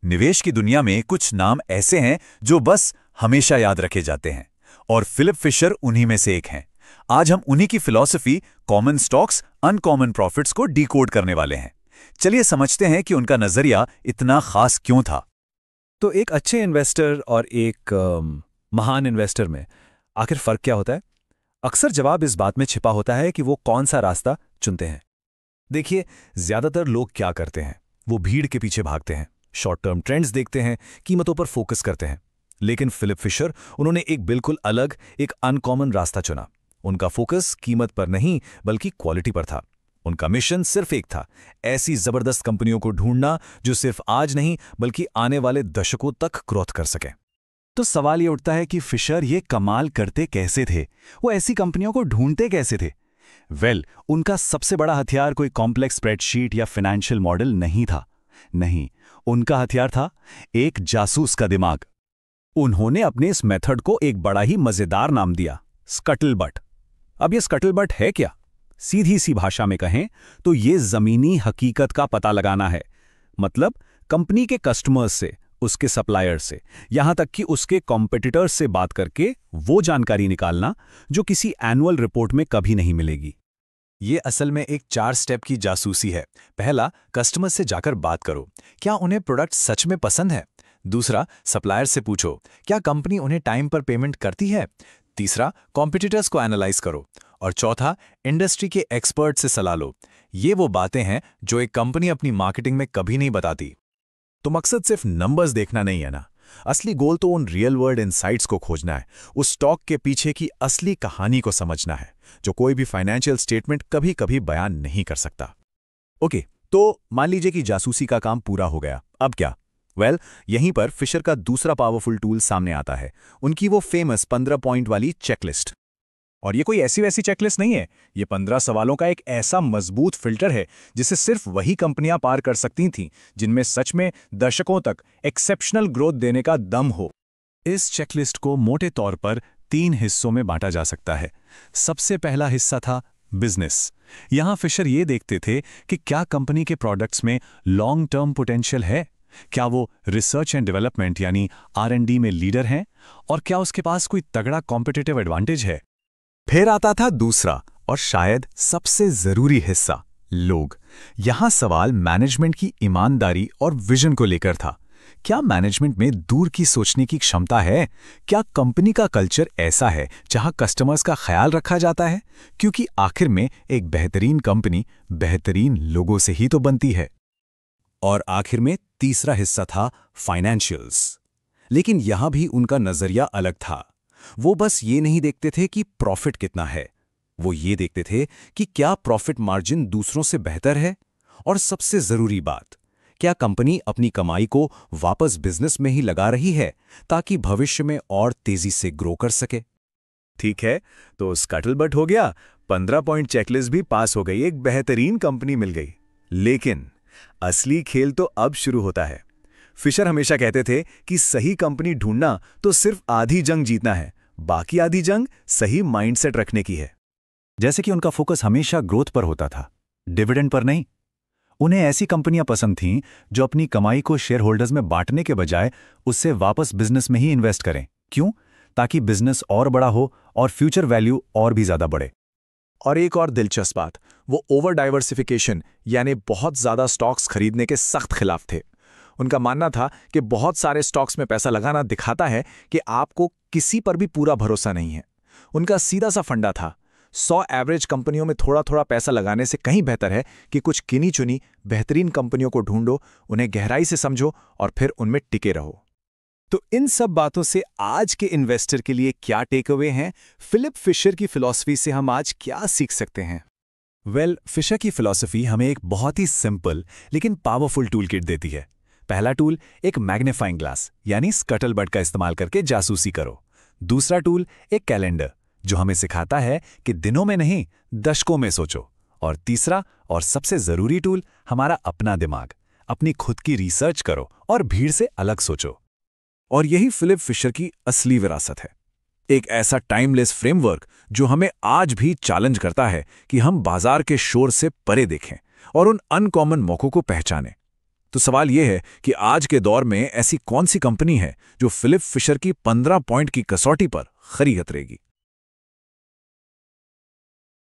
निवेश की दुनिया में कुछ नाम ऐसे हैं जो बस हमेशा याद रखे जाते हैं, और फिलिप फिशर उन्हीं में से एक हैं। आज हम उन्हीं की philosophy, common stocks, uncommon profits को डिकोड करने वाले हैं। चलिए समझते हैं कि उनका नजरिया इतना खास क्यों था। तो एक अच्छे इन्वेस्टर और एक महान इन्वेस्टर में आखिर फर्क क्या होता है? अक्सर जवाब इस बात में छिपा होता है कि वो कौन सा रास्ता चुनते हैं। देखिए, ज्यादातर लोग क्या करते हैं, वो भीड़ के पीछे भागते हैं, शॉर्ट टर्म ट्रेंड्स देखते हैं, कीमतों पर फोकस करते हैं। लेकिन फिलिप फिशर, उन्होंने एक बिल्कुल अलग, एक अनकॉमन रास्ता चुना। उनका फोकस कीमत पर नहीं बल्कि क्वालिटी पर था। उनका मिशन सिर्फ एक था, ऐसी जबरदस्त कंपनियों को ढूंढना जो सिर्फ आज नहीं बल्कि आने वाले दशकों तक ग्रोथ कर सके। तो सवाल ये उठता है कि फिशर ये कमाल करते कैसे थे? वो ऐसी कंपनियों को ढूंढते कैसे थे? उनका सबसे बड़ा हथियार कोई कॉम्प्लेक्स स्प्रेडशीट या फाइनेंशियल मॉडल नहीं था। नहीं, उनका हथियार था एक जासूस का दिमाग। उन्होंने अपने इस मेथड को एक बड़ा ही मजेदार नाम दिया, स्कटलबट। अब ये स्कटलबट है क्या? सीधी सी भाषा में कहें तो ये जमीनी हकीकत का पता लगाना है। मतलब कंपनी के कस्टमर्स से, उसके सप्लायर्स से, यहां तक कि उसके कॉम्पिटिटर्स से बात करके वो जानकारी निकालना जो किसी एनुअल रिपोर्ट में कभी नहीं मिलेगी। ये असल में एक 4 स्टेप की जासूसी है। पहला, कस्टमर से जाकर बात करो, क्या उन्हें प्रोडक्ट सच में पसंद है। दूसरा, सप्लायर से पूछो, क्या कंपनी उन्हें टाइम पर पेमेंट करती है। तीसरा, कॉम्पिटिटर्स को एनालाइज करो। और चौथा, इंडस्ट्री के एक्सपर्ट से सलाह लो। ये वो बातें हैं जो एक कंपनी अपनी मार्केटिंग में कभी नहीं बताती। तो मकसद सिर्फ नंबर्स देखना नहीं है ना, असली गोल तो उन रियल वर्ल्ड इनसाइट्स को खोजना है, उस स्टॉक के पीछे की असली कहानी को समझना है जो कोई भी फाइनेंशियल स्टेटमेंट कभी कभी बयान नहीं कर सकता। ओके, तो मान लीजिए कि जासूसी का काम पूरा हो गया, अब क्या? यहीं पर फिशर का दूसरा पावरफुल टूल सामने आता है, उनकी वो फेमस 15 पॉइंट वाली चेकलिस्ट। और ये कोई ऐसी वैसी चेकलिस्ट नहीं है, ये 15 सवालों का एक ऐसा मजबूत फिल्टर है जिसे सिर्फ वही कंपनियां पार कर सकती थीं जिनमें सच में दशकों तक एक्सेप्शनल ग्रोथ देने का दम हो। इस चेकलिस्ट को मोटे तौर पर 3 हिस्सों में बांटा जा सकता है। सबसे पहला हिस्सा था बिजनेस। यहां फिशर ये देखते थे कि क्या कंपनी के प्रोडक्ट्स में लॉन्ग टर्म पोटेंशियल है, क्या वो रिसर्च एंड डेवलपमेंट यानी R&D में लीडर हैं, और क्या उसके पास कोई तगड़ा कॉम्पिटिटिव एडवांटेज है। फिर आता था दूसरा और शायद सबसे जरूरी हिस्सा, लोग। यहां सवाल मैनेजमेंट की ईमानदारी और विजन को लेकर था। क्या मैनेजमेंट में दूर की सोचने की क्षमता है? क्या कंपनी का कल्चर ऐसा है जहां कस्टमर्स का ख्याल रखा जाता है? क्योंकि आखिर में एक बेहतरीन कंपनी बेहतरीन लोगों से ही तो बनती है। और आखिर में तीसरा हिस्सा था फाइनेंशियल्स। लेकिन यहां भी उनका नजरिया अलग था। वो बस ये नहीं देखते थे कि प्रॉफिट कितना है, वो ये देखते थे कि क्या प्रॉफिट मार्जिन दूसरों से बेहतर है, और सबसे जरूरी बात, क्या कंपनी अपनी कमाई को वापस बिजनेस में ही लगा रही है ताकि भविष्य में और तेजी से ग्रो कर सके। ठीक है, तो स्कटलबट हो गया, 15 पॉइंट चेकलिस्ट भी पास हो गई, एक बेहतरीन कंपनी मिल गई। लेकिन असली खेल तो अब शुरू होता है। फिशर हमेशा कहते थे कि सही कंपनी ढूंढना तो सिर्फ आधी जंग जीतना है, बाकी आधी जंग सही माइंडसेट रखने की है। जैसे कि उनका फोकस हमेशा ग्रोथ पर होता था, डिविडेंड पर नहीं। उन्हें ऐसी कंपनियां पसंद थीं जो अपनी कमाई को शेयर होल्डर्स में बांटने के बजाय उससे वापस बिजनेस में ही इन्वेस्ट करें। क्यों? ताकि बिजनेस और बड़ा हो और फ्यूचर वैल्यू और भी ज्यादा बढ़े। और एक और दिलचस्प बात, वो ओवर डाइवर्सिफिकेशन यानी बहुत ज्यादा स्टॉक्स खरीदने के सख्त खिलाफ थे। उनका मानना था कि बहुत सारे स्टॉक्स में पैसा लगाना दिखाता है कि आपको किसी पर भी पूरा भरोसा नहीं है। उनका सीधा सा फंडा था, 100 एवरेज कंपनियों में थोड़ा थोड़ा पैसा लगाने से कहीं बेहतर है कि कुछ गिनी चुनी बेहतरीन कंपनियों को ढूंढो, उन्हें गहराई से समझो और फिर उनमें टिके रहो। तो इन सब बातों से आज के इन्वेस्टर के लिए क्या टेक अवे हैं? फिलिप फिशर की फिलॉसफी से हम आज क्या सीख सकते हैं? फिशर की फिलॉसफी हमें एक बहुत ही सिंपल लेकिन पावरफुल टूल किट देती है। पहला टूल, एक मैग्नीफाइंग ग्लास यानी स्कटलबट का इस्तेमाल करके जासूसी करो। दूसरा टूल, एक कैलेंडर जो हमें सिखाता है कि दिनों में नहीं दशकों में सोचो। और तीसरा और सबसे जरूरी टूल, हमारा अपना दिमाग। अपनी खुद की रिसर्च करो और भीड़ से अलग सोचो। और यही फिलिप फिशर की असली विरासत है, एक ऐसा टाइमलेस फ्रेमवर्क जो हमें आज भी चैलेंज करता है कि हम बाजार के शोर से परे देखें और उन अनकॉमन मौकों को पहचानें। तो सवाल यह है कि आज के दौर में ऐसी कौन सी कंपनी है जो फिलिप फिशर की 15 पॉइंट की कसौटी पर खरी उतरेगी।